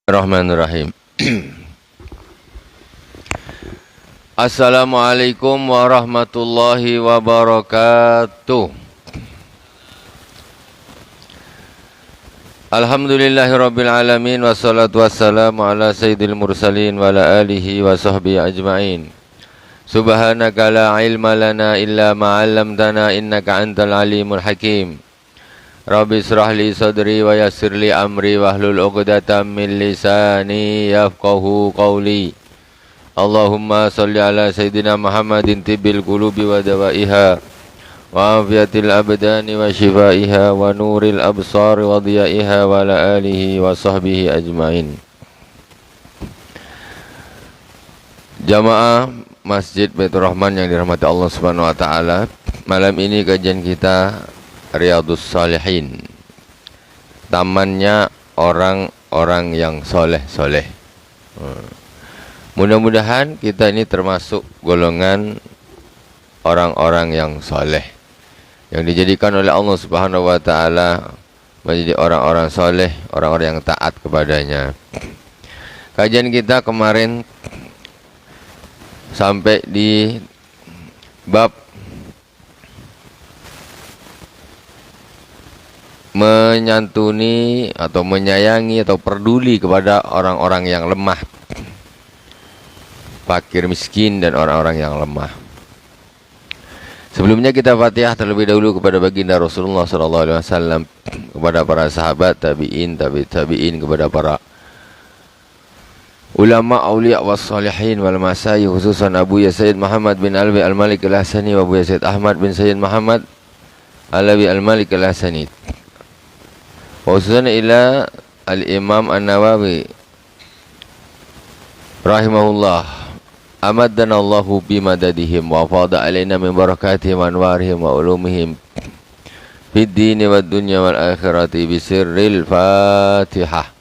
Bismillahirrahmanirrahim. Assalamualaikum warahmatullahi wabarakatuh. Alhamdulillahirabbil alamin wassalatu wassalamu ala sayyidil mursalin wa ala alihi wa sahbihi ajmain. Subhanaka la ilma lana illa ma 'allamtana innaka antal alimul hakim. Rabbi israh li sadri wa yassir li amri wahlul 'uqdatam min lisani yafqahu qawli. Allahumma salli ala sayyidina Muhammadin tibbil qulubi wa dawaiha wa afiyatil abdani wa shifaiha wa nuril absari wa diyaiha wa ala alihi wa sahbihi ajmain. Jamaah Masjid Baitur Rahman yang dirahmati Allah Subhanahu wa taala, malam ini kajian kita Riyadhus Shalihin, tamannya orang-orang yang soleh-soleh. Mudah-mudahan kita ini termasuk golongan orang-orang yang soleh, yang dijadikan oleh Allah Subhanahu wa taala menjadi orang-orang soleh, orang-orang yang taat kepadanya. Kajian kita kemarin sampai di bab menyantuni atau menyayangi atau peduli kepada orang-orang yang lemah, fakir miskin dan orang-orang yang lemah. Sebelumnya kita Fatihah terlebih dahulu kepada baginda Rasulullah SAW, kepada para sahabat, tabi'in, tabi'in, kepada para ulama, aulia, wassalihin, wal masai, khususan Abu Sayyid Muhammad bin Alwi al-Malik al-Hasani wa Abu Sayyid Ahmad bin Sayyid Muhammad Alawi al-Malik al-Hasani, khususan ila al-Imam An-Nawawi rahimahullah, amadana Allahu bimadadihim wa fada alaina min barakatihim wa anwarihim wa ulumihim fid dini wad dunya wal akhirati bisirril Fatihah.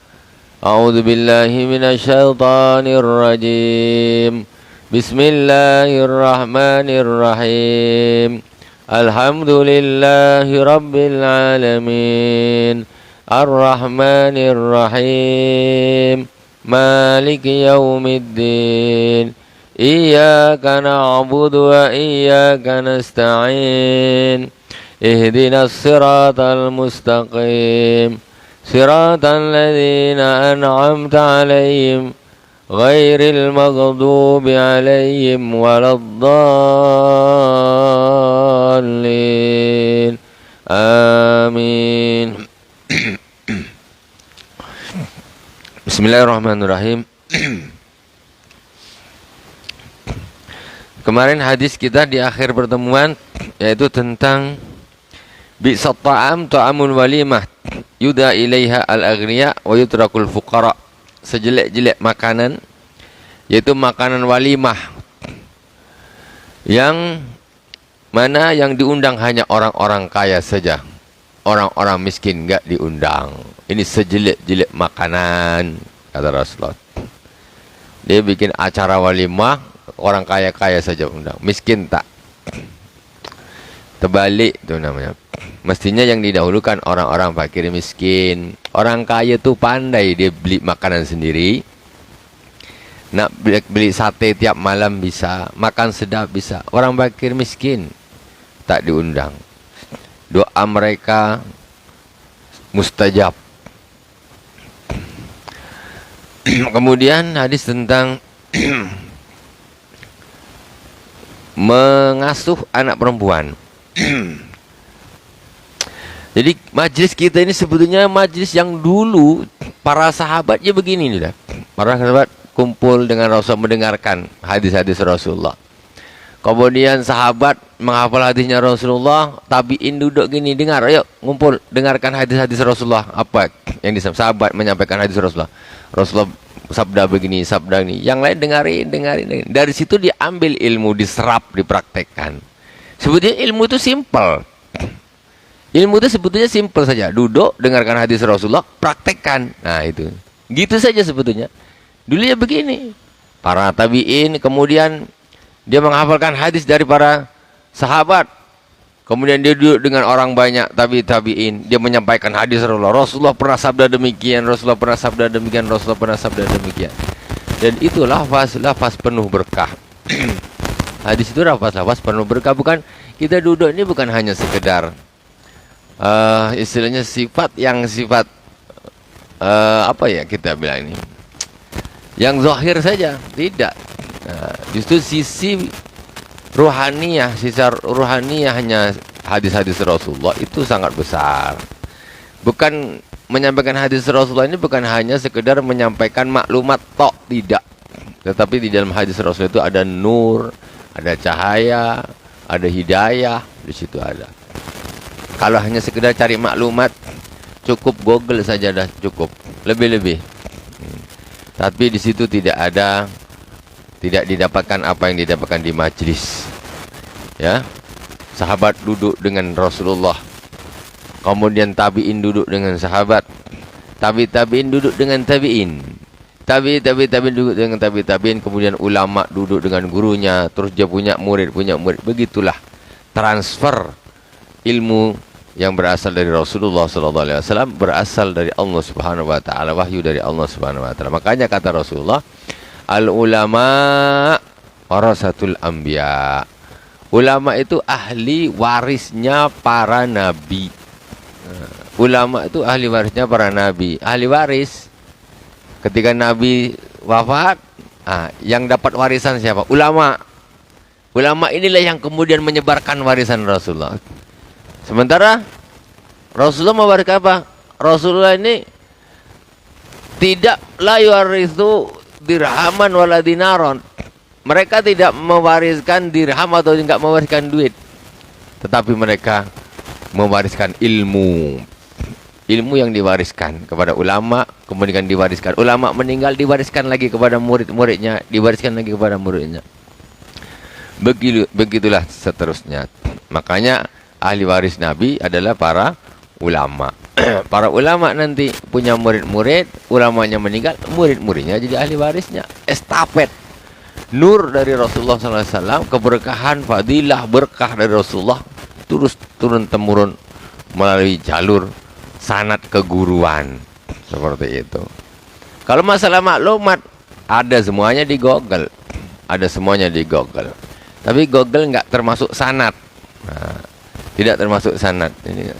A'udzu billahi minasy syaithanir rajim. Bismillahirrahmanirrahim. Alhamdulillahi rabbil alamin. Ar-Rahmanir Rahim, Maliki yaumiddin. Iyyaka na'budu wa iyyaka nasta'in. Ihdinas siratal mustaqim, siratal ladzina an'amta 'alaihim ghairil maghdubi 'alaihim waladdallin. Amin. Bismillahirrahmanirrahim. Kemarin hadis kita di akhir pertemuan yaitu tentang bi'sat ta'am ta'amul walimah yuda ilaiha al-aghniya wa yutrakul fuqara. Sejelek-jelek makanan yaitu makanan walimah yang mana yang diundang hanya orang-orang kaya saja. Orang-orang miskin enggak diundang. Ini sejelek-jelek makanan, kata Rasulullah. Dia bikin acara walimah, orang kaya-kaya saja undang, miskin tak. Terbalik itu namanya. Mestinya yang didahulukan orang-orang fakir miskin. Orang kaya tuh pandai, dia beli makanan sendiri. Nak beli sate tiap malam bisa, makan sedap bisa. Orang fakir miskin tak diundang. Doa mereka mustajab. Kemudian hadis tentang mengasuh anak perempuan. Jadi majlis kita ini sebetulnya majlis yang dulu para sahabatnya begini nih dah. Para sahabat kumpul dengan Rasul mendengarkan hadis-hadis Rasulullah. Kemudian sahabat menghafal hadisnya Rasulullah, tabi'in duduk gini, dengar, ayo ngumpul dengarkan hadis-hadis Rasulullah. Apa yang sahabat menyampaikan hadis Rasulullah. Rasulullah sabda begini, sabda ini. Yang lain dengarin. Dari situ diambil ilmu, diserap, dipraktekkan. Sebetulnya ilmu itu simple. Ilmu itu sebetulnya simple saja. Duduk, dengarkan hadis Rasulullah, praktekkan. Nah itu. Gitu saja sebetulnya. Dulu ya begini. Para tabi'in, kemudian dia menghafalkan hadis dari para sahabat. Kemudian dia duduk dengan orang banyak, tabi'in. Dia menyampaikan hadis Rasulullah. Rasulullah pernah sabda demikian, Rasulullah pernah sabda demikian, Rasulullah pernah sabda demikian. Dan itu lafaz penuh berkah. Hadis itu lafaz penuh berkah. Bukan kita duduk ini bukan hanya sekedar istilahnya sifat apa ya kita bilang ini, yang zahir saja, tidak. Justru sisi ruhaniyahnya hadis-hadis Rasulullah itu sangat besar. Bukan menyampaikan hadis Rasulullah ini bukan hanya sekedar menyampaikan maklumat tok, tidak. Tetapi di dalam hadis Rasulullah itu ada nur, ada cahaya, ada hidayah, di situ ada. Kalau hanya sekedar cari maklumat, cukup Google saja dah cukup. Lebih-lebih. Tapi di situ tidak didapatkan apa yang didapatkan di majlis. Ya. Sahabat duduk dengan Rasulullah. Kemudian tabi'in duduk dengan sahabat. Tabi'in duduk dengan tabi'in. Tabi'in duduk dengan tabi'in. Kemudian ulama duduk dengan gurunya. Terus dia punya murid. Begitulah transfer ilmu yang berasal dari Rasulullah SAW, berasal dari Allah Subhanahu wa taala, wahyu dari Allah Subhanahu wa taala. Makanya kata Rasulullah, al ulama warasatul anbiya. Ulama itu ahli warisnya para nabi. Ulama itu ahli warisnya para nabi. Ahli waris ketika nabi wafat, yang dapat warisan siapa? Ulama. Ulama inilah yang kemudian menyebarkan warisan Rasulullah. Sementara Rasulullah mewariskan apa? Rasulullah ini tidak la yuwarithu dirhaman wala dinaron. Mereka tidak mewariskan dirham atau tidak mewariskan duit. Tetapi mereka mewariskan ilmu. Ilmu yang diwariskan kepada ulama, kemudian diwariskan. Ulama meninggal, diwariskan lagi kepada murid-muridnya, diwariskan lagi kepada muridnya. Begitulah seterusnya. Makanya ahli waris Nabi adalah para ulama. Para ulama nanti punya murid-murid, ulamanya meninggal, murid-muridnya jadi ahli warisnya. Estafet. Nur dari Rasulullah SAW, keberkahan, fadilah, berkah dari Rasulullah terus turun-temurun melalui jalur sanad keguruan. Seperti itu. Kalau masalah maklumat, ada semuanya di Google. Ada semuanya di Google. Tapi Google nggak termasuk sanad. Tidak termasuk sanad. Ini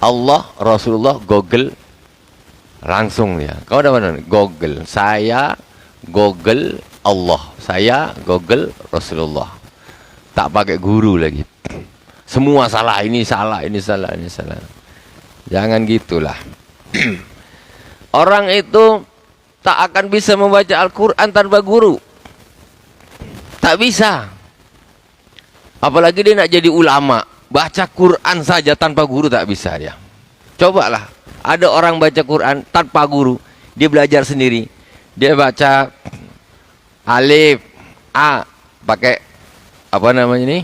Allah, Rasulullah, Google langsung ya. Kau ada mana? Google. Saya Google Allah. Saya Google Rasulullah. Tak pakai guru lagi. Semua salah, ini salah, ini salah, ini salah. Jangan gitulah. Orang itu tak akan bisa membaca Al-Quran tanpa guru. Tak bisa. Apalagi dia nak jadi ulama. Baca Quran saja tanpa guru tak bisa dia. Cobalah. Ada orang baca Quran tanpa guru. Dia belajar sendiri. Dia baca alif, A. Pakai apa namanya ini?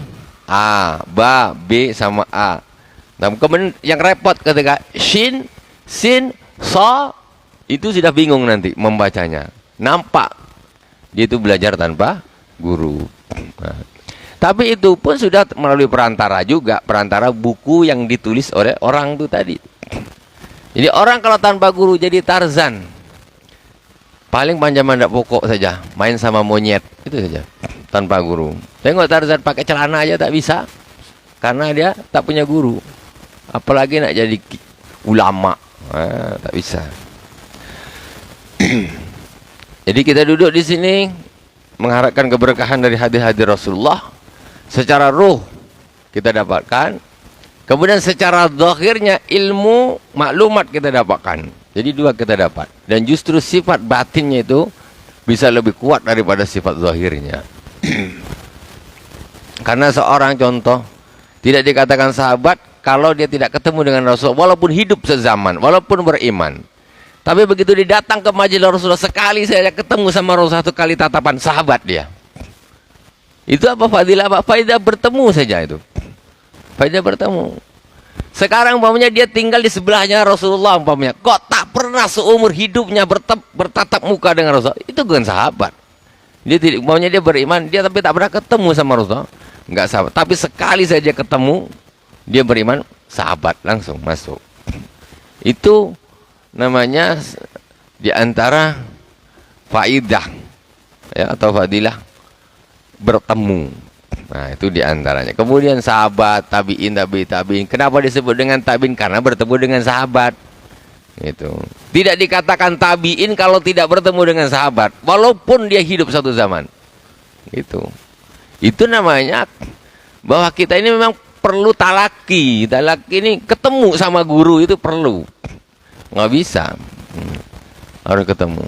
A, ba, B sama A. Nah, kemudian yang repot ketika shin, sin, so. Itu sudah bingung nanti membacanya. Nampak. Dia itu belajar tanpa guru. Nah. Tapi itu pun sudah melalui perantara juga. Perantara buku yang ditulis oleh orang itu tadi. Jadi orang kalau tanpa guru jadi Tarzan. Paling panjang mandak pokok saja. Main sama monyet. Itu saja. Tanpa guru. Tengok Tarzan pakai celana aja tak bisa. Karena dia tak punya guru. Apalagi nak jadi ulama. Tak bisa. Jadi kita duduk di sini. Mengharapkan keberkahan dari hadis-hadis Rasulullah. Secara ruh kita dapatkan. Kemudian secara zahirnya ilmu maklumat kita dapatkan. Jadi dua kita dapat. Dan justru sifat batinnya itu bisa lebih kuat daripada sifat zahirnya. Karena seorang contoh tidak dikatakan sahabat kalau dia tidak ketemu dengan Rasulullah. Walaupun hidup sezaman, walaupun beriman. Tapi begitu dia datang ke majelis Rasulullah, sekali saya ketemu sama Rasulullah, satu kali tatapan, sahabat dia. Itu apa fadilah? Apa faidah bertemu saja itu. Faidah bertemu. Sekarang umpamanya dia tinggal di sebelahnya Rasulullah umpamanya. Kok tak pernah seumur hidupnya bertatap muka dengan Rasulullah? Itu bukan sahabat. Dia tidak, umpamanya dia beriman, dia tapi tak pernah ketemu sama Rasulullah. Enggak sahabat. Tapi sekali saja ketemu, Dia beriman, sahabat langsung masuk. Itu namanya di antara faidah ya, atau fadilah bertemu. Nah, itu di antaranya. Kemudian sahabat, tabi'in, tabi'in. Kenapa disebut dengan tabi'in? Karena bertemu dengan sahabat. Itu. Tidak dikatakan tabi'in kalau tidak bertemu dengan sahabat, walaupun dia hidup satu zaman. Itu namanya bahwa kita ini memang perlu talaki. Talaki ini ketemu sama guru itu perlu. Nggak bisa. Harus ketemu.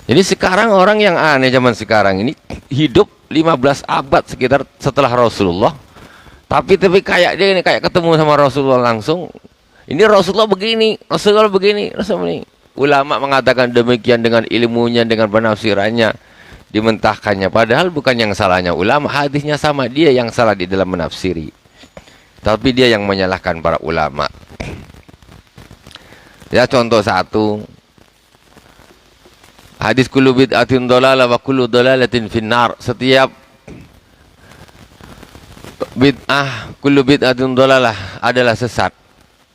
Jadi sekarang orang yang aneh zaman sekarang ini hidup 15 abad sekitar setelah Rasulullah. Tapi kayak dia ini kayak ketemu sama Rasulullah langsung. Ini Rasulullah begini, Rasulullah begini, Rasulullah begini. Ulama mengatakan demikian dengan ilmunya, dengan penafsirannya, dimentahkannya. Padahal bukan yang salahnya ulama, hadisnya sama, dia yang salah di dalam menafsiri. Tapi dia yang menyalahkan para ulama. Ya, contoh satu. Hadis kullu bid'atin dhalalah wa kullu dhalalatin finnar. Setiap bid'ah, kullu bid'atin dhalalah adalah sesat.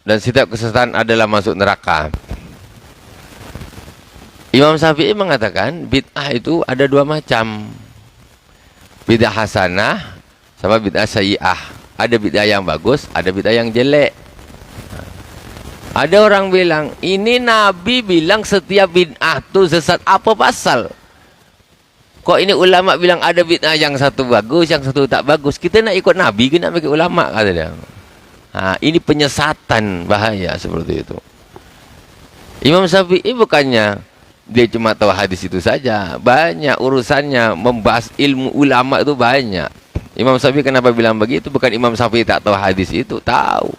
Dan setiap kesesatan adalah masuk neraka. Imam Syafi'i mengatakan bid'ah itu ada dua macam. Bid'ah hasanah sama bid'ah sayyi'ah. Ada bid'ah yang bagus, ada bid'ah yang jelek. Ada orang bilang, ini Nabi bilang setiap bid'ah itu sesat. Apa pasal? Kok ini ulama bilang ada bid'ah yang satu bagus, yang satu tak bagus. Kita nak ikut Nabi, kita nak ikut ulama, kata dia. Nah, ini penyesatan, bahaya seperti itu. Imam Syafi'i bukannya dia cuma tahu hadis itu saja. Banyak urusannya, membahas ilmu ulama itu banyak. Imam Syafi'i kenapa bilang begitu? Bukan Imam Syafi'i tak tahu hadis itu, tahu.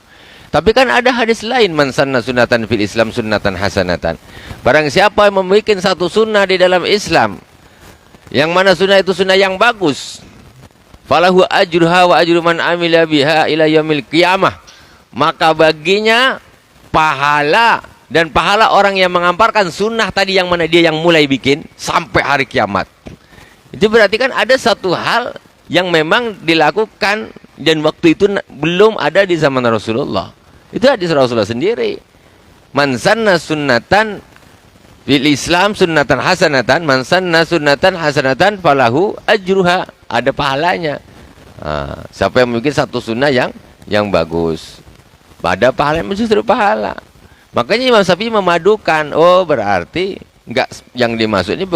Tapi kan ada hadis lain, man sanna sunnatan fil Islam sunnatan hasanatan. Barang siapa yang membuat satu sunnah di dalam Islam, yang mana sunnah itu sunnah yang bagus, falahu ajruha wa ajru man amila biha ila yaumil qiyamah. Maka baginya pahala dan pahala orang yang mengamparkan sunnah tadi yang mana dia yang mulai bikin sampai hari kiamat. Itu berarti kan ada satu hal yang memang dilakukan dan waktu itu belum ada di zaman Rasulullah. Itu hadis Rasulullah sendiri. Man sanna sunnatan fil Islam sunnatan hasanatan, man sanna sunnatan hasanatan falahu ajruha. Ada pahalanya. Siapa yang membuat satu sunnah yang bagus, ada pahala, justru pahala. Makanya Imam Syafi'i memadukan. Oh, berarti enggak, yang dimaksud ini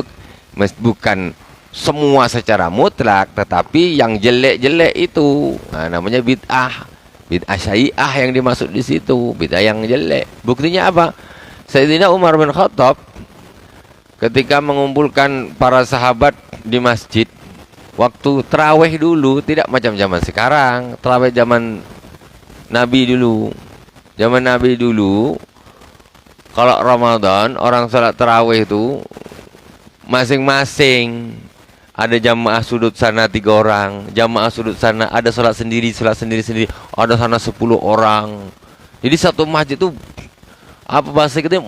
bukan semua secara mutlak, tetapi yang jelek-jelek itu, namanya bid'ah. Bid'ah syai'ah yang dimaksud di situ, bid'ah yang jelek. Buktinya apa? Sayyidina Umar bin Khattab ketika mengumpulkan para sahabat di masjid, waktu tarawih dulu, tidak macam zaman sekarang. Tarawih zaman Nabi dulu. Zaman Nabi dulu, kalau Ramadan, orang salat tarawih itu masing-masing. Ada jamaah sudut sana 3 orang, jamaah sudut sana ada salat sendiri, ada sana 10 orang. Jadi satu masjid itu apa bahasa kita,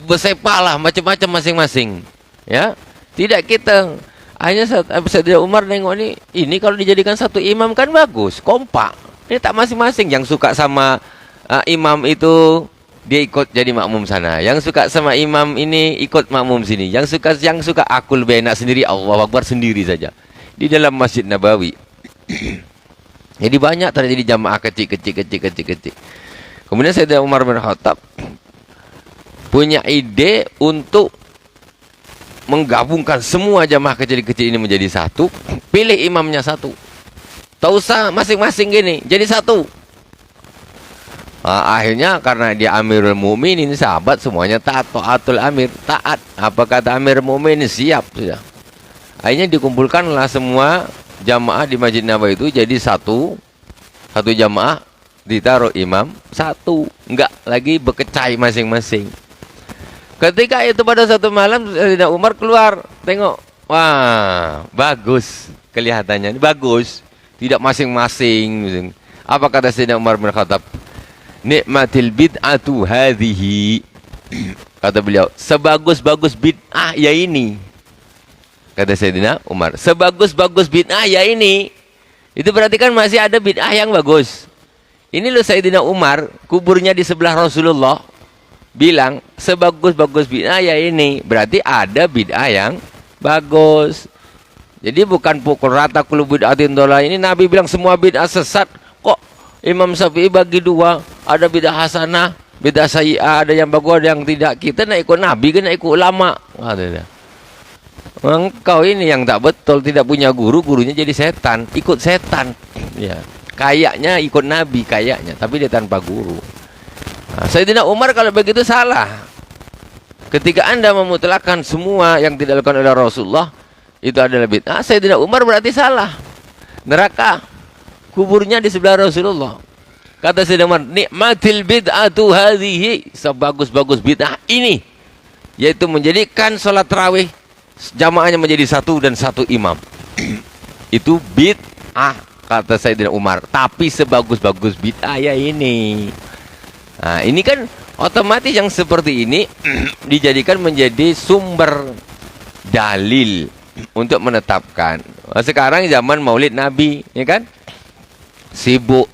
bersepalah macam-macam masing-masing. Ya, tidak kita hanya Sayyidina Umar nengok ini kalau dijadikan satu imam kan bagus, kompak. Ini tak masing-masing, yang suka sama imam itu dia ikut jadi makmum sana, yang suka sama imam ini ikut makmum sini, yang suka akul benak sendiri, Allahu Akbar sendiri saja di dalam Masjid Nabawi. Jadi banyak terjadi jamaah kecil. Kemudian Sayyidina Umar bin Khattab punya ide untuk menggabungkan semua jamaah kecil-kecil ini menjadi satu, pilih imamnya satu, tak usah masing-masing gini, jadi satu. Akhirnya karena dia Amirul Mukminin, sahabat semuanya taatul amir, taat. Apa kata Amir Mukminin, siap sudah. Akhirnya dikumpulkanlah semua jamaah di Masjid Nabawi itu jadi satu jamaah, ditaruh imam satu, enggak lagi berkecai masing-masing. Ketika itu pada satu malam Sayyidina Umar keluar, tengok, wah bagus kelihatannya, bagus, tidak masing-masing. Apa kata Sayyidina Umar bin Khattab? Nikmatil bid'atu hadhihi. Kata beliau, sebagus-bagus bid'ah ya ini. Kata Sayyidina Umar, sebagus-bagus bid'ah ya ini. Itu berarti kan masih ada bid'ah yang bagus. Ini loh Sayyidina Umar, kuburnya di sebelah Rasulullah, bilang sebagus-bagus bid'ah ya ini. Berarti ada bid'ah yang bagus. Jadi bukan pukul rata kullu bid'atin dhalalah. Ini Nabi bilang semua bid'ah sesat. Kok Imam Syafi'i bagi dua, ada bid'ah hasanah, bid'ah sayyi'ah, ada yang bagus, ada yang tidak. Kita nak ikut Nabi kan nak ikut ulama. Ada. Engkau ini yang tak betul, tidak punya guru, gurunya jadi setan, ikut setan. Ya. Kayaknya ikut Nabi, kayaknya, tapi dia tanpa guru. Nah, Sayyidina Umar kalau begitu salah. Ketika Anda memutlakkan semua yang tidak dilakukan oleh Rasulullah itu adalah bid'ah, Sayyidina Umar berarti salah. Neraka, kuburnya di sebelah Rasulullah. Kata Sayyidina Umar, nikmatil bid'atu hadhihi, sebagus-bagus bid'ah ini, yaitu menjadikan sholat tarawih jamaahnya menjadi satu dan satu imam. Itu bid'ah, kata Sayyidina Umar. Tapi sebagus-bagus bid'ah ya ini. Nah, ini kan otomatis yang seperti ini dijadikan menjadi sumber dalil untuk menetapkan. Sekarang zaman Maulid Nabi, ya kan? Sibuk.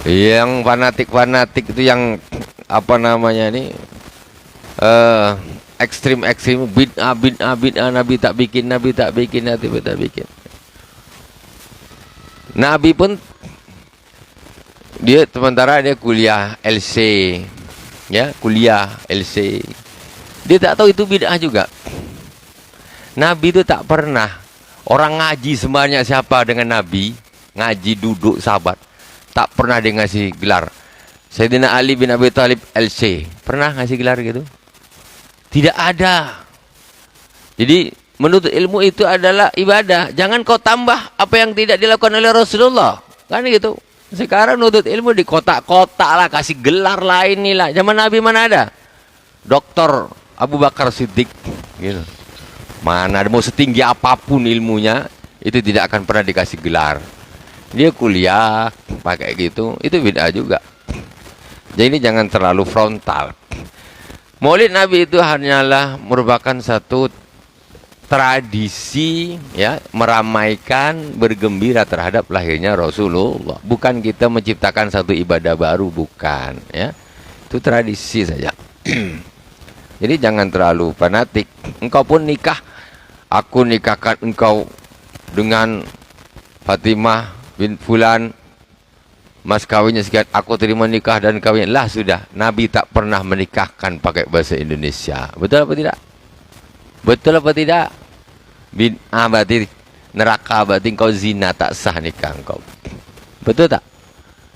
Yang fanatik-fanatik itu yang apa namanya ini? Ekstrim-ekstrim, bid'ah, Nabi tak bikin. Nabi pun dia sementara dia kuliah LC, ya, kuliah LC. Dia tak tahu itu bid'ah juga. Nabi itu tak pernah orang ngaji sebanyak siapa dengan Nabi, ngaji duduk sahabat, tak pernah dia ngasih gelar. Sayyidina Ali bin Abi Thalib LC, pernah ngasih gelar gitu? Tidak ada. Jadi menuntut ilmu itu adalah ibadah. Jangan kau tambah apa yang tidak dilakukan oleh Rasulullah. Kan gitu. Sekarang menuntut ilmu di kotak-kotak lah, kasih gelar lain nih lah. Zaman Nabi mana ada? Doktor Abu Bakar Siddiq. Gitu. Mana ada, mau setinggi apapun ilmunya, itu tidak akan pernah dikasih gelar. Dia kuliah pakai gitu, itu bid'ah juga. Jadi ini jangan terlalu frontal. Maulid Nabi itu hanyalah merupakan satu tradisi, ya, meramaikan, bergembira terhadap lahirnya Rasulullah. Bukan kita menciptakan satu ibadah baru, bukan, ya. Itu tradisi saja. Jadi jangan terlalu fanatik. Engkau pun nikah, aku nikahkan engkau dengan Fatimah bin Fulan, mas kawinnya sekian, aku terima nikah dan kawin. Lah sudah, Nabi tak pernah menikahkan pakai bahasa Indonesia. Betul apa tidak? Betul apa tidak? Bid'ah berarti neraka, berarti engkau zina, tak sah nikah engkau. Betul tak?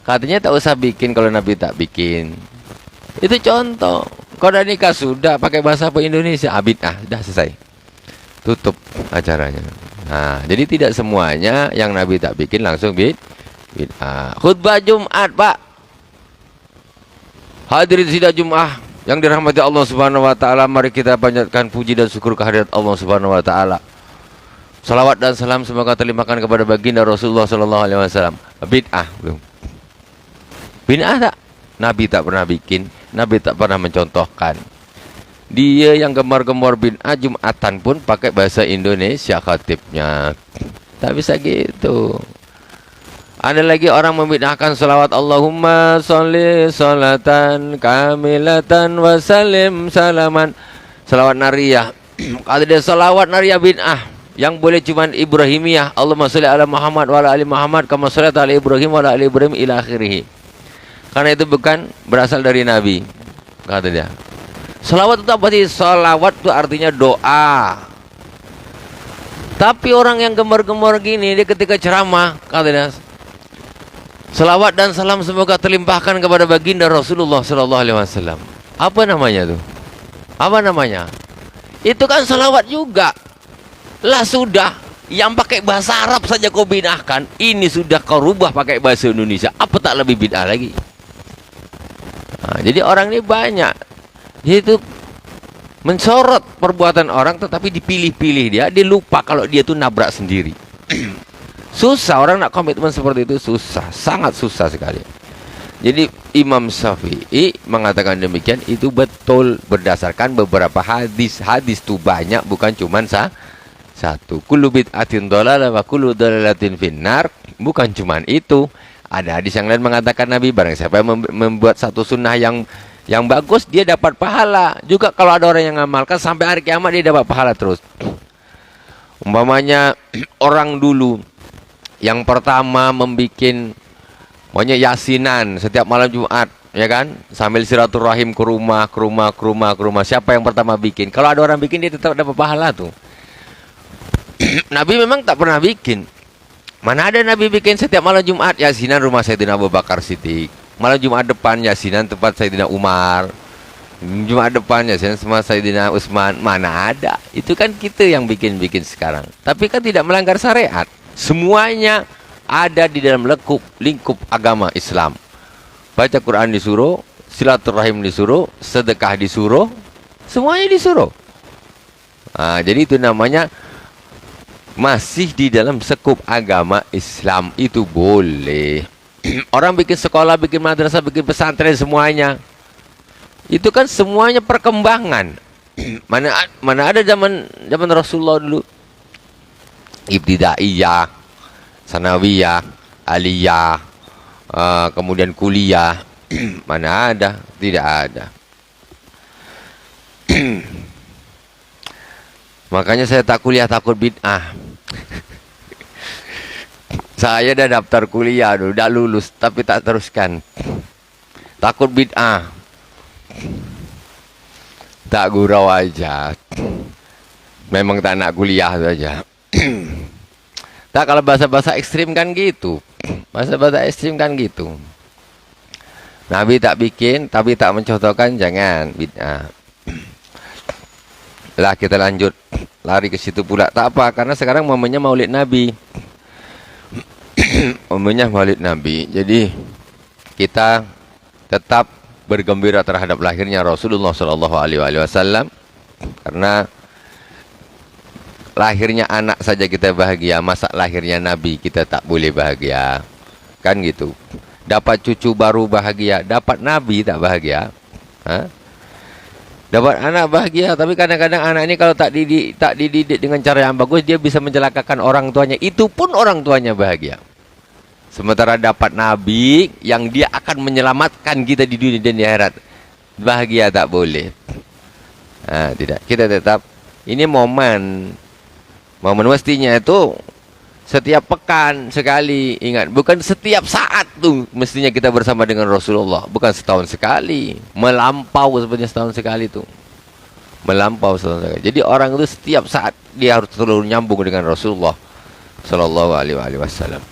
Katanya tak usah bikin kalau Nabi tak bikin. Itu contoh. Kau dah nikah sudah pakai bahasa apa Indonesia? Bid'ah, dah selesai. Tutup acaranya. Nah, jadi tidak semuanya yang Nabi tak bikin langsung bid'ah. Khutbah Jumat, Pak. Hadirin sidang Jumat yang dirahmati Allah Subhanahu wa taala, mari kita panjatkan puji dan syukur kehadirat Allah Subhanahu wa taala. Salawat dan salam semoga terlimpahkan kepada baginda Rasulullah sallallahu alaihi wasallam. Bid'ah belum? Bid'ah tak? Nabi tak pernah bikin, Nabi tak pernah mencontohkan. Dia yang gemar-gemar bid'ah Jumatan pun pakai bahasa Indonesia khatibnya. Tak bisa gitu. Ada lagi orang membid'ahkan salawat Allahumma sholli sholatan kamilatan wa salim salaman. Salawat nariyah. Ada dia salawat nariyah bid'ah. Yang boleh cuma Ibrahimiyah. Allahumma sholli ala Muhammad wa ala ali Muhammad kama shallaita ala Ibrahim wa ala ali Ibrahim ila akhirih. Karena itu bukan berasal dari Nabi, kata dia. Salawat itu apa sih? Salawat itu artinya doa. Tapi orang yang gemar-gemar gini, dia ketika ceramah, kata dia, salawat dan salam semoga terlimpahkan kepada baginda Rasulullah sallallahu alaihi wasallam. Apa namanya tuh? Apa namanya? Itu kan salawat juga. Lah sudah, yang pakai bahasa Arab saja kau bid'ahkan, ini sudah kau rubah pakai bahasa Indonesia. Apa tak lebih bid'ah lagi? Nah, jadi orang ini banyak, yaitu mensorot perbuatan orang, tetapi dipilih-pilih dia lupa kalau dia tuh nabrak sendiri. Susah orang nak komitmen seperti itu, susah, sangat susah sekali. Jadi Imam Syafi'i mengatakan demikian, itu betul berdasarkan beberapa hadis. Hadis itu banyak, bukan cuma satu. Kullu bid'atin dhalalah wa kullu dhalalatin finnar. Bukan cuma itu. Ada hadis yang lain mengatakan Nabi, barang siapa yang membuat satu sunnah yang bagus, dia dapat pahala. Juga kalau ada orang yang ngamalkan sampai hari kiamat, dia dapat pahala terus. Umpamanya orang dulu yang pertama membikin maunya yasinan setiap malam Jumat, ya kan? Sambil silaturahim ke rumah. Siapa yang pertama bikin? Kalau ada orang bikin, dia tetap dapat pahala tuh. Nabi memang tak pernah bikin. Mana ada Nabi bikin setiap malam Jumat yasinan rumah Sayyidina Abu Bakar Siddiq. Malam Jumat depan yasinan tempat Sayyidina Umar. Jumat depan yasinan sama Sayyidina Utsman. Mana ada? Itu kan kita yang bikin sekarang. Tapi kan tidak melanggar syariat. Semuanya ada di dalam lingkup agama Islam. Baca Quran disuruh, silaturahim disuruh, sedekah disuruh, semuanya disuruh. Nah, jadi itu namanya masih di dalam sekup agama Islam, itu boleh. Orang bikin sekolah, bikin madrasah, bikin pesantren, semuanya itu kan semuanya perkembangan. Mana ada zaman Rasulullah dulu ibtidaiyah, sanawiyah, aliyah, kemudian kuliah. Mana ada? Tidak ada. Makanya saya tak kuliah, takut bid'ah. Saya dah daftar kuliah dulu, dah lulus tapi tak teruskan. Takut bid'ah. Tak gurau aja. Memang tak nak kuliah saja. Tak, kalau bahasa-bahasa ekstrim kan gitu. Bahasa-bahasa ekstrim kan gitu. Nabi tak bikin, tapi tak mencontohkan, jangan bid'ah. Lah kita lanjut, lari ke situ pula. Tak apa, karena sekarang momennya Maulid Nabi. Momennya Maulid Nabi. Jadi kita tetap bergembira terhadap lahirnya Rasulullah SAW, karena lahirnya anak saja kita bahagia, masa lahirnya Nabi kita tak boleh bahagia? Kan gitu. Dapat cucu baru bahagia, dapat Nabi tak bahagia? Hah? Dapat anak bahagia, tapi kadang-kadang anak ini kalau tak dididik dengan cara yang bagus, dia bisa mencelakakan orang tuanya. Itu pun orang tuanya bahagia. Sementara dapat Nabi yang dia akan menyelamatkan kita di dunia dan di akhirat, bahagia tak boleh. Nah, tidak. Kita tetap, ini momen mestinya itu setiap pekan sekali, ingat, bukan setiap saat tuh mestinya kita bersama dengan Rasulullah, bukan setahun sekali, melampau sebenarnya setahun sekali tuh, melampau setahun sekali. Jadi orang itu setiap saat dia harus selalu nyambung dengan Rasulullah Sallallahu Alaihi Wasallam.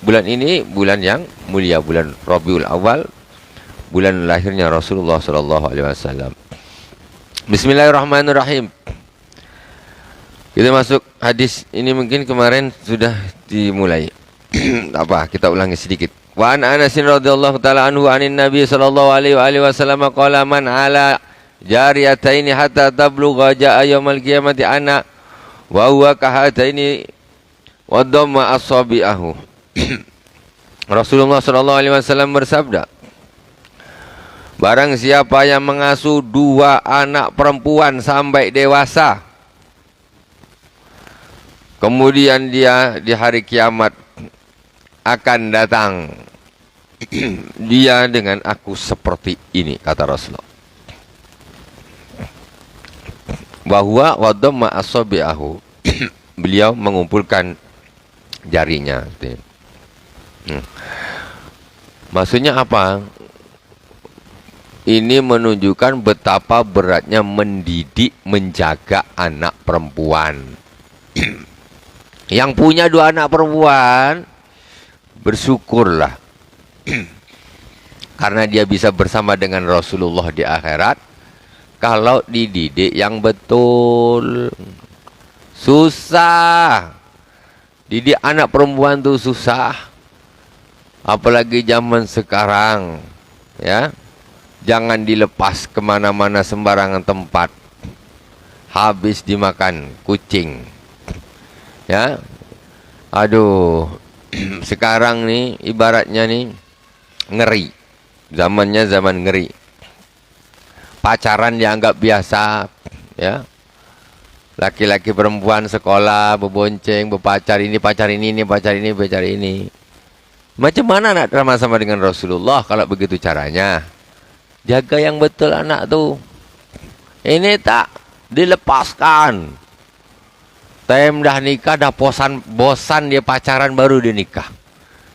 Bulan ini bulan yang mulia, bulan Rabiul Awal, bulan lahirnya Rasulullah Sallallahu Alaihi Wasallam. Bismillahirrahmanirrahim. Kita masuk hadis ini, mungkin kemarin sudah dimulai. Apa? Kita ulangi sedikit. Wa an Anas radhiyallahu taala anhu anin Nabi sallallahu alaihi wasallam qala man ala jariyataini hatta tablugha jaa yaumil qiyamati ana wa huwa kahataini wa dhamma asabi'ahu. Rasulullah sallallahu alaihi wasallam bersabda, barang siapa yang mengasuh dua anak perempuan sampai dewasa, kemudian dia di hari kiamat akan datang, dia dengan aku seperti ini, kata Rasulullah. Bahwa wadamma asabi'ahu, beliau mengumpulkan jarinya. Maksudnya apa? Ini menunjukkan betapa beratnya mendidik, menjaga anak perempuan. Yang punya dua anak perempuan, bersyukurlah. Karena dia bisa bersama dengan Rasulullah di akhirat. Kalau dididik yang betul. Susah. Didik anak perempuan itu susah. Apalagi zaman sekarang. Ya, jangan dilepas kemana-mana sembarangan tempat. Habis dimakan kucing. Ya, aduh, sekarang nih ibaratnya nih ngeri, zamannya zaman ngeri. Pacaran dianggap biasa, ya. Laki-laki perempuan sekolah, berbonceng, berpacar, ini pacar ini pacar ini, pacar ini. Macam mana nak sama-sama dengan Rasulullah kalau begitu caranya? Jaga yang betul anak tu. Ini tak dilepaskan. Time dah nikah, dah bosan dia pacaran, baru dia nikah.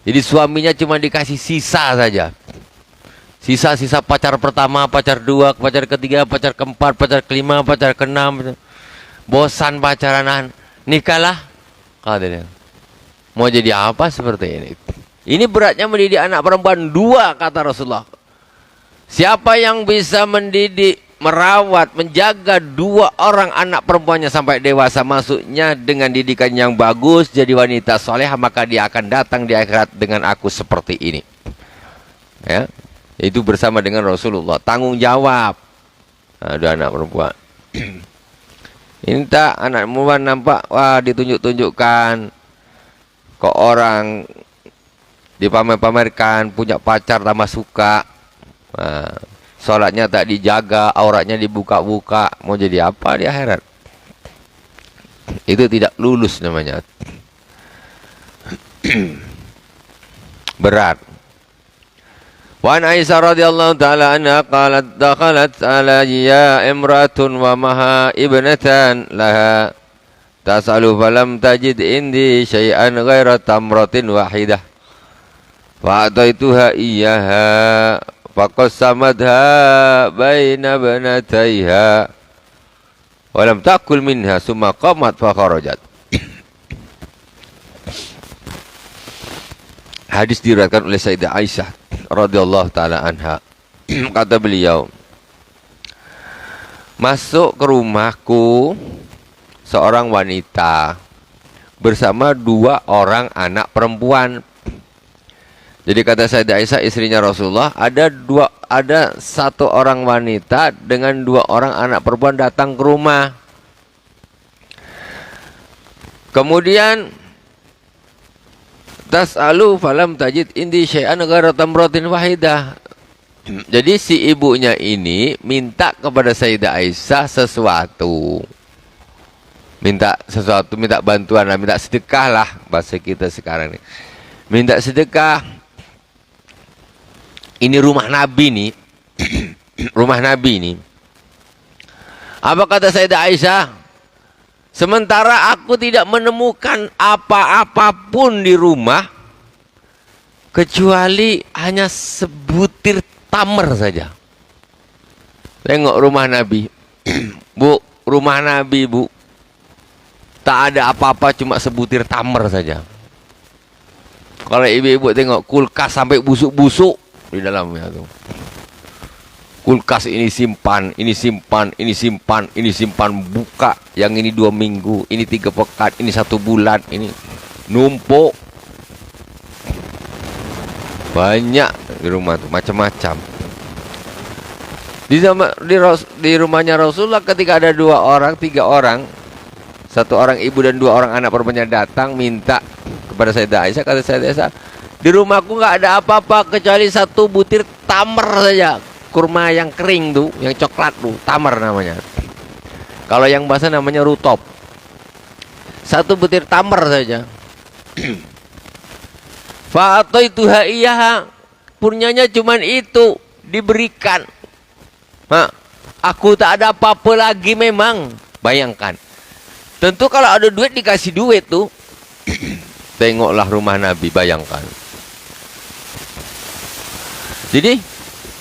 Jadi suaminya cuma dikasih sisa saja. Sisa-sisa pacar pertama, pacar dua, pacar ketiga, pacar keempat, pacar kelima, pacar keenam. Bosan pacaran, nikahlah. Kata dia. Mau jadi apa seperti ini? Ini beratnya mendidik anak perempuan dua, kata Rasulullah. Siapa yang bisa mendidik, merawat, menjaga dua orang anak perempuannya sampai dewasa, masuknya dengan didikan yang bagus, jadi wanita solehah, maka dia akan datang di akhirat dengan aku seperti ini. Ya, itu bersama dengan Rasulullah. Tanggung jawab. Nah, dua anak perempuan. Ini tak anak perempuan nampak, wah ditunjuk-tunjukkan. Kok orang dipamer-pamerkan, punya pacar tambah suka. Nah, sholatnya tak dijaga, auratnya dibuka-buka. Mau jadi apa di akhirat? Itu tidak lulus namanya. Berat. Wa an Aisyah radhiyallahu ta'ala anha qalat dakhalat alayya imratun wa maha ibnatan laha tas'alu falam tajid indi syai'an ghaira tamratin wahidah fa ataituha iyyaha faqassamadha baina banataiha wa lam takul minha summa qamat fa kharajat. Hadis diriwayatkan oleh Sayyidah Aisyah radhiyallahu taala anha. Kata beliau, masuk ke rumahku seorang wanita bersama dua orang anak perempuan. Jadi kata Sayyidah Aisyah, istrinya Rasulullah, ada satu orang wanita dengan dua orang anak perempuan datang ke rumah. Kemudian tas'alu falam tajid indi syai'an ghaira tamratin wahidah. Jadi si ibunya ini minta kepada Sayyidah Aisyah sesuatu. Minta sesuatu, minta bantuan lah, minta sedekah lah bahasa kita sekarang ini. Minta sedekah. Ini rumah Nabi nih. Rumah Nabi nih. Apa kata Sayyidah Aisyah? Sementara aku tidak menemukan apa-apapun di rumah kecuali hanya sebutir tamar saja. Tengok rumah Nabi. Bu, rumah Nabi, Bu. Tak ada apa-apa, cuma sebutir tamar saja. Kalau ibu-ibu tengok kulkas sampai busuk-busuk di dalamnya tuh. Kulkas ini simpan, ini simpan, ini simpan, ini simpan, buka. Yang ini 2 minggu, ini 3 pekan, ini 1 bulan, ini numpuk. Banyak di rumah tuh, macam-macam. Di rumahnya Rasulullah ketika ada 2 orang, 3 orang, 1 orang ibu dan 2 orang anak perempuannya datang minta kepada Sayyidah Aisyah. Kata Sayyidah Aisyah, di rumahku nggak ada apa-apa kecuali 1 butir tamar saja. Kurma yang kering tuh, yang coklat tuh, tamar namanya. Kalau yang basah namanya rutop. 1 butir tamar saja. Fa'ataituha iyyaha, punyanya cuman itu diberikan. Aku tak ada apa-apa lagi memang. Bayangkan. Tentu kalau ada duit dikasih duit tuh. Tengoklah rumah Nabi, bayangkan. Jadi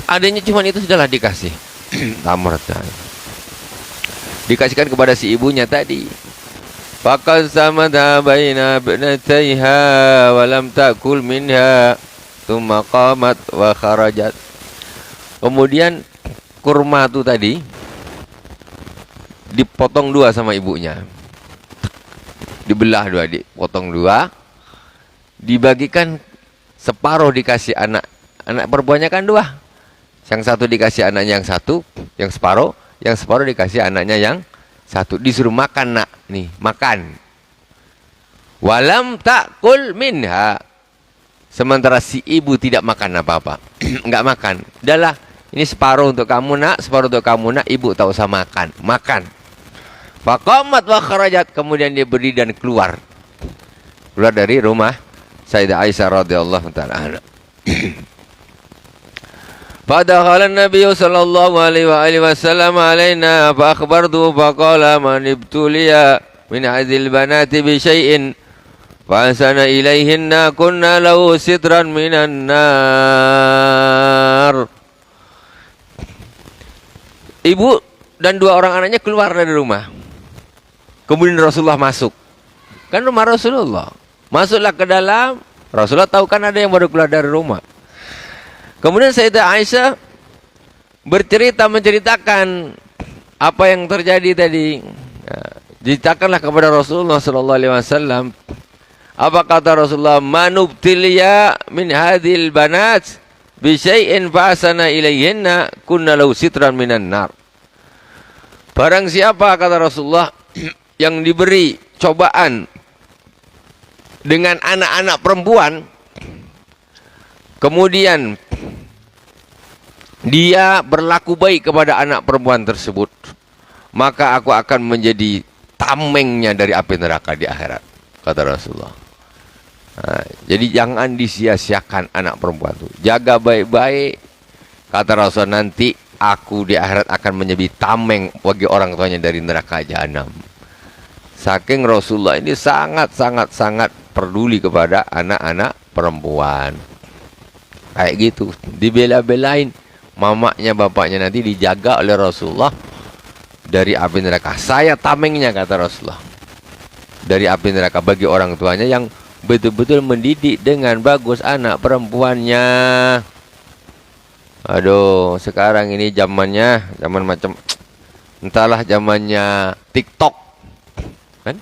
adanya cuma itu sudahlah dikasih. Tamar tadi. Dikasihkan kepada si ibunya tadi. Faqasamatha baina ibnatayha wa lam ta'kul minha tsumma qamat wa kharajat. Kemudian kurma itu tadi dipotong 2 sama ibunya. Dibelah 2, dipotong 2. Dibagikan separuh dikasih anak perempuannya kan 2. Yang 1 dikasih anaknya yang 1, yang separuh dikasih anaknya yang 1. Disuruh makan nak, nih makan. Walam ta'kul minha. Sementara si ibu tidak makan apa-apa, enggak makan. Udahlah, ini separuh untuk kamu nak, separuh untuk kamu nak. Ibu tak usah makan, makan. Faqamat wa kharajat. Kemudian dia berdiri dan keluar dari rumah Sayyidah Aisyah radhiyallahu taala anha. Fadakhala an-nabiy sallallahu alaihi wasallam alaina fa akhbartu fa qala man ibtuliya min hadhil banati bi syai'in fa asana ilaihinna kunna lahu sitran minan nar. Ibu dan dua orang anaknya keluar dari rumah. Kemudian Rasulullah masuk. Kan rumah Rasulullah. Masuklah ke dalam. Rasulullah tahu kan ada yang baru keluar dari rumah. Kemudian Sayyidah Aisyah menceritakan apa yang terjadi tadi. Ceritakanlah kepada Rasulullah sallallahu alaihi wasallam. Apa kata Rasulullah? Manubtiliya min hadhil banat bi syai'in fa asana ilayhinna kunna lahu sitran minan nar. Barang siapa kata Rasulullah yang diberi cobaan dengan anak-anak perempuan, kemudian dia berlaku baik kepada anak perempuan tersebut, maka aku akan menjadi tamengnya dari api neraka di akhirat, kata Rasulullah. Nah, jadi jangan disia-siakan anak perempuan itu. Jaga baik-baik, kata Rasulullah, nanti aku di akhirat akan menjadi tameng bagi orang tuanya dari neraka jahanam. Saking Rasulullah ini sangat peduli kepada anak-anak perempuan. Kayak gitu, dibela-belain. Mamanya, bapaknya nanti dijaga oleh Rasulullah dari api neraka. Saya tamengnya, kata Rasulullah, dari api neraka bagi orang tuanya yang betul-betul mendidik dengan bagus anak perempuannya. Aduh, sekarang ini zaman macam entahlah, zamannya TikTok. Kan?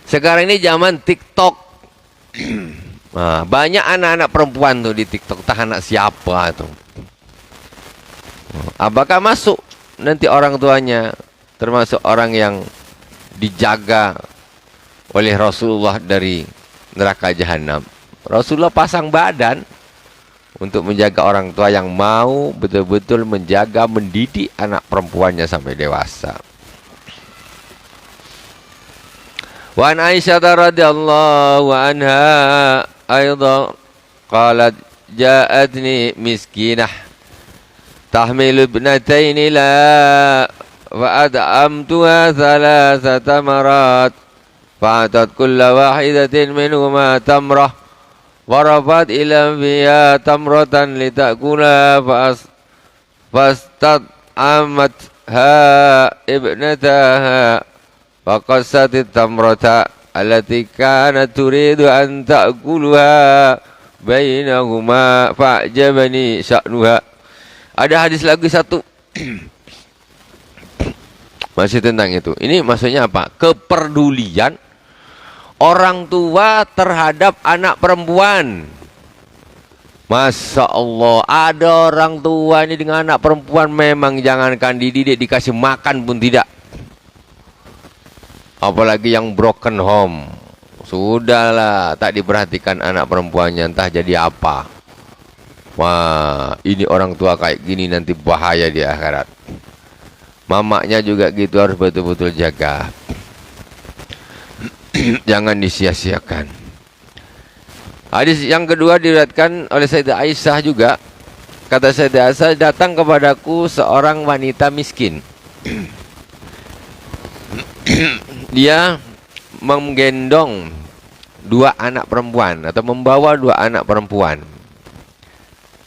Sekarang ini zaman TikTok. Nah, banyak anak-anak perempuan tuh di TikTok, entah anak siapa tuh. Apakah masuk nanti orang tuanya termasuk orang yang dijaga oleh Rasulullah dari neraka jahanam? Rasulullah pasang badan untuk menjaga orang tua yang mau betul-betul menjaga, mendidik anak perempuannya sampai dewasa. Wa an Aisyah radhiyallahu anha aidan qalat ja'atni miskinah tahmilu ibnatain la wa ad'amtuha thalathata marat fa'atat kulla wahidatin minhuma tamrah warafat ila fiha tamratan litakula fastad'amatha ibnataha faqassat tamrata allati kanat turidu an ta'kuluha bainahuma fa'jabani sya'nuha. Ada hadis lagi satu masih tentang itu. Ini maksudnya apa? Kepedulian orang tua terhadap anak perempuan. Masya Allah, ada orang tua ini dengan anak perempuan memang jangankan dididik, dikasih makan pun tidak. Apalagi yang broken home. Sudahlah, tak diperhatikan anak perempuannya, entah jadi apa. Wah, ini orang tua kayak gini nanti bahaya di akhirat. Mamaknya juga gitu, harus betul-betul jaga. Jangan disia-siakan. Hadis yang kedua diriwayatkan oleh Sayyidah Aisyah juga. Kata Sayyidah Aisyah, datang kepadaku seorang wanita miskin. Dia menggendong dua anak perempuan atau membawa dua anak perempuan.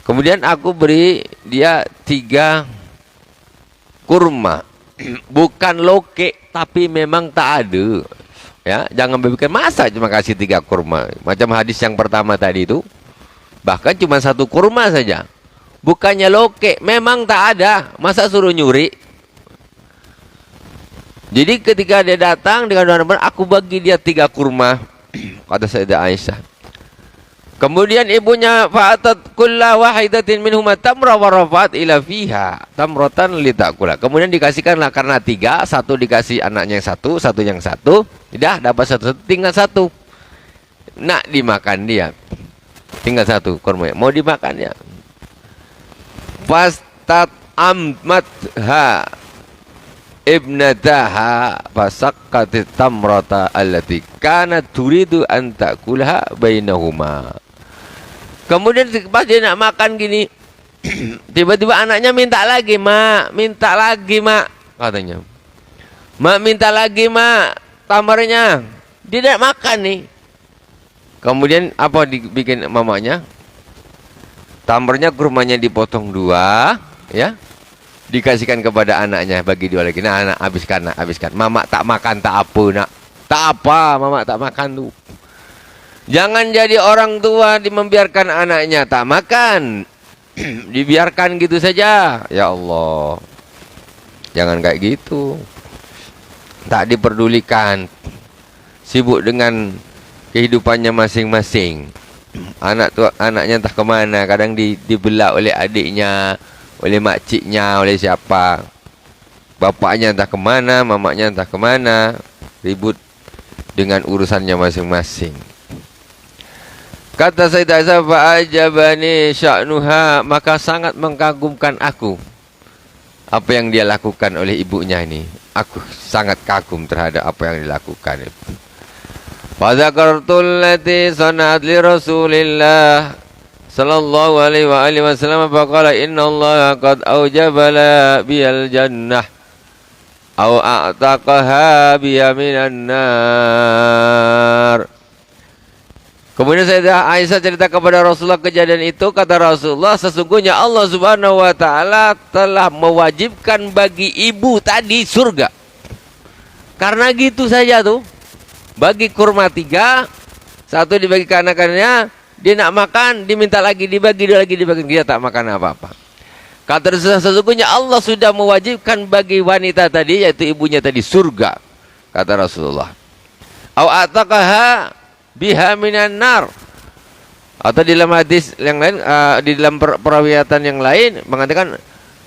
Kemudian aku beri dia 3 kurma. Bukan loke, tapi memang tak ada. Ya, jangan berpikir masa cuma kasih 3 kurma. Macam hadis yang pertama tadi itu. Bahkan cuma 1 kurma saja. Bukannya loke, memang tak ada. Masa suruh nyuri? Jadi ketika dia datang dengan dua anak, aku bagi dia 3 kurma. Kata Sayyidah Aisyah. Kemudian ibunya fa'atat kulla wahidatin minhuma tamra wa rafat ila fiha tamratan litakula. Kemudian dikasihkanlah karena 3, 1 dikasih anaknya yang 1, 1 yang 1. Tidak dapat 1, tinggal 1. Nak dimakan dia. Tinggal 1 kurma. Mau dimakan ya. Fastat amatha ibnataha fasaqqatit tamrata allati kanat turidu an ta'kulha bainahuma. Kemudian pas dia nak makan gini, tiba-tiba anaknya minta lagi, "Mak, minta lagi, Mak," katanya. "Mak, minta lagi, Mak, tamarnya." Dia tidak makan nih. Kemudian apa dibikin mamanya? Tamarnya, kurmanya dipotong dua, ya. Dikasihkan kepada anaknya, bagi dua lagi. Nah, anak habiskan, nak, habiskan. Mama tak makan, tak apa, nak. Tak apa, mama tak makan tuh. Jangan jadi orang tua membiarkan anaknya tak makan. Dibiarkan gitu saja. Ya Allah. Jangan kayak gitu. Tak diperdulikan. Sibuk dengan kehidupannya masing-masing. Anaknya entah kemana. Kadang dibelah oleh adiknya, oleh makciknya, oleh siapa. Bapaknya entah kemana, mamaknya entah kemana. Ribut dengan urusannya masing-masing. Kata Said Hasan, fa'ajabani sya'nuha, maka sangat mengagumkan aku apa yang dia lakukan oleh ibunya ini. Aku sangat kagum terhadap apa yang dilakukan. Fadzakartul lati sana'at li Rasulillah sallallahu alaihi wa alihi wasallam, faqala innallaha qad aujabala biyal jannah au a'taqaha biya minan nar. Kemudian Sayyidah Aisyah cerita kepada Rasulullah kejadian itu. Kata Rasulullah, sesungguhnya Allah Subhanahu wa ta'ala telah mewajibkan bagi ibu tadi surga. Karena gitu saja tuh. Bagi kurma 3, 1 dibagi ke anak-anaknya, dia nak makan, diminta lagi, dibagi lagi, dia tak makan apa-apa. Kata Rasulullah, sesungguhnya Allah sudah mewajibkan bagi wanita tadi, yaitu ibunya tadi, surga. Kata Rasulullah. Au ataqaha biha minan nar. Atau di dalam hadis yang lain, di dalam perawiatan yang lain mengatakan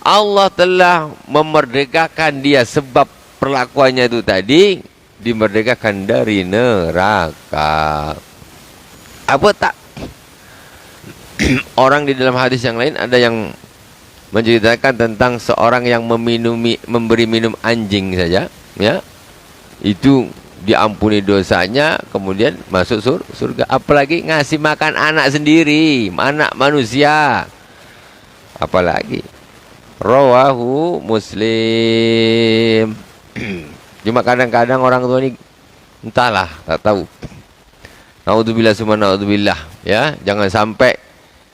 Allah telah memerdekakan dia sebab perlakuannya itu tadi, dimerdekakan dari neraka. Apa tak? Orang di dalam hadis yang lain ada yang menceritakan tentang seorang yang memberi minum anjing saja, ya. Itu diampuni dosanya, kemudian masuk surga. Apalagi ngasih makan anak sendiri, anak manusia. Apalagi rawahu Muslim. Cuma kadang-kadang orang tua ini entahlah, tak tahu. Naudzubillah summa naudzubillah, ya. Jangan sampai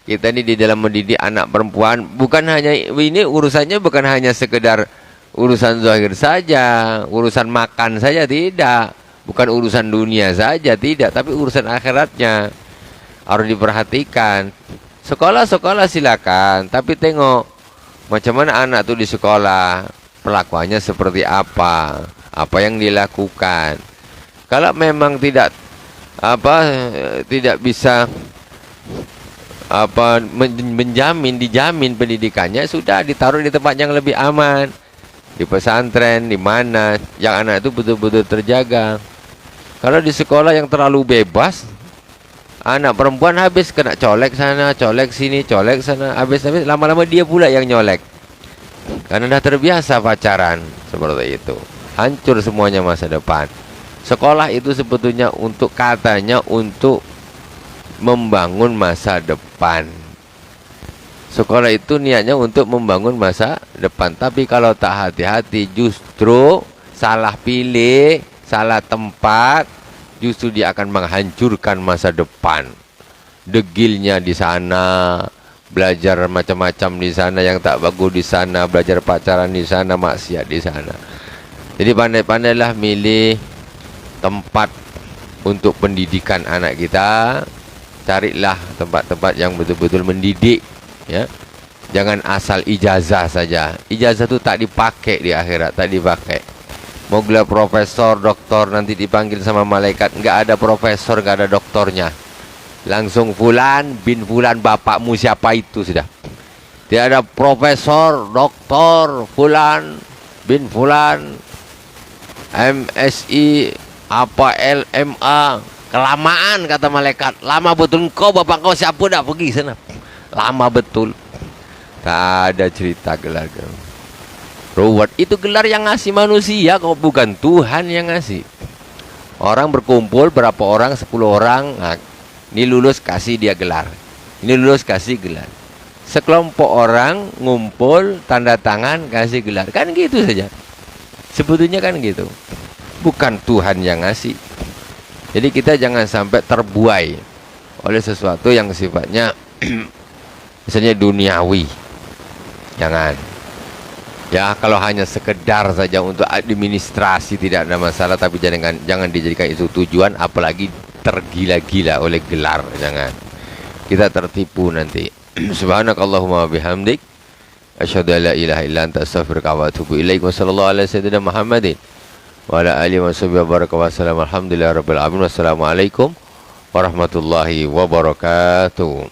kita ini di dalam mendidik anak perempuan bukan hanya ini, urusannya bukan hanya sekedar urusan zahir saja, urusan makan saja tidak, bukan urusan dunia saja tidak, tapi urusan akhiratnya harus diperhatikan. Sekolah silakan, tapi tengok macam mana anak itu di sekolah, perlakuannya seperti apa yang dilakukan. Kalau memang tidak bisa dijamin pendidikannya, sudah ditaruh di tempat yang lebih aman, di pesantren, di mana yang anak itu betul-betul terjaga. Kalau di sekolah yang terlalu bebas, anak perempuan habis kena colek sana, colek sini, colek sana, habis lama-lama dia pula yang nyolek. Karena dah terbiasa pacaran seperti itu. Hancur semuanya masa depan. Sekolah itu sebetulnya katanya untuk membangun masa depan. Sekolah itu niatnya untuk membangun masa depan. Tapi kalau tak hati-hati, justru salah pilih, salah tempat, justru dia akan menghancurkan masa depan. Degilnya di sana, belajar macam-macam di sana yang tak bagus di sana, belajar pacaran di sana, maksiat di sana. Jadi pandai-pandailah milih tempat untuk pendidikan anak kita. Carilah tempat-tempat yang betul-betul mendidik, ya. Jangan asal ijazah saja. Ijazah itu tak dipakai di akhirat, tak dipakai. Mau gelar profesor, doktor, nanti dipanggil sama malaikat, enggak ada profesor, enggak ada doktornya. Langsung fulan bin fulan, bapakmu siapa itu sudah. Tidak ada profesor, doktor, fulan bin fulan, MSI, apa LMA, kelamaan kata malaikat. Lama betul engkau, bapak kau siapa, dah pergi sana. Lama betul. Tak ada cerita gelar. Reward itu gelar yang ngasih manusia kok, bukan Tuhan yang ngasih. Orang berkumpul berapa orang, 10 orang, nah, ini lulus kasih dia gelar, ini lulus kasih gelar. Sekelompok orang ngumpul tanda tangan kasih gelar, kan gitu saja. Sebetulnya kan gitu, bukan Tuhan yang ngasih. Jadi kita jangan sampai terbuai oleh sesuatu yang sifatnya misalnya duniawi. Jangan. Ya, kalau hanya sekedar saja untuk administrasi tidak ada masalah, tapi jangan dijadikan itu tujuan, apalagi tergila-gila oleh gelar. Jangan. Kita tertipu nanti. Subhanakallahumma bihamdik asyhadu an la ilaha illa anta astaghfiruka wa atubu ilaik. Wa sallallahu ala sayyidina Muhammadin wa ala alihi wa sahbihi wa baraka wa sallam. Alhamdulillahirabbil alamin. Wassalamualaikum warahmatullahi wabarakatuh.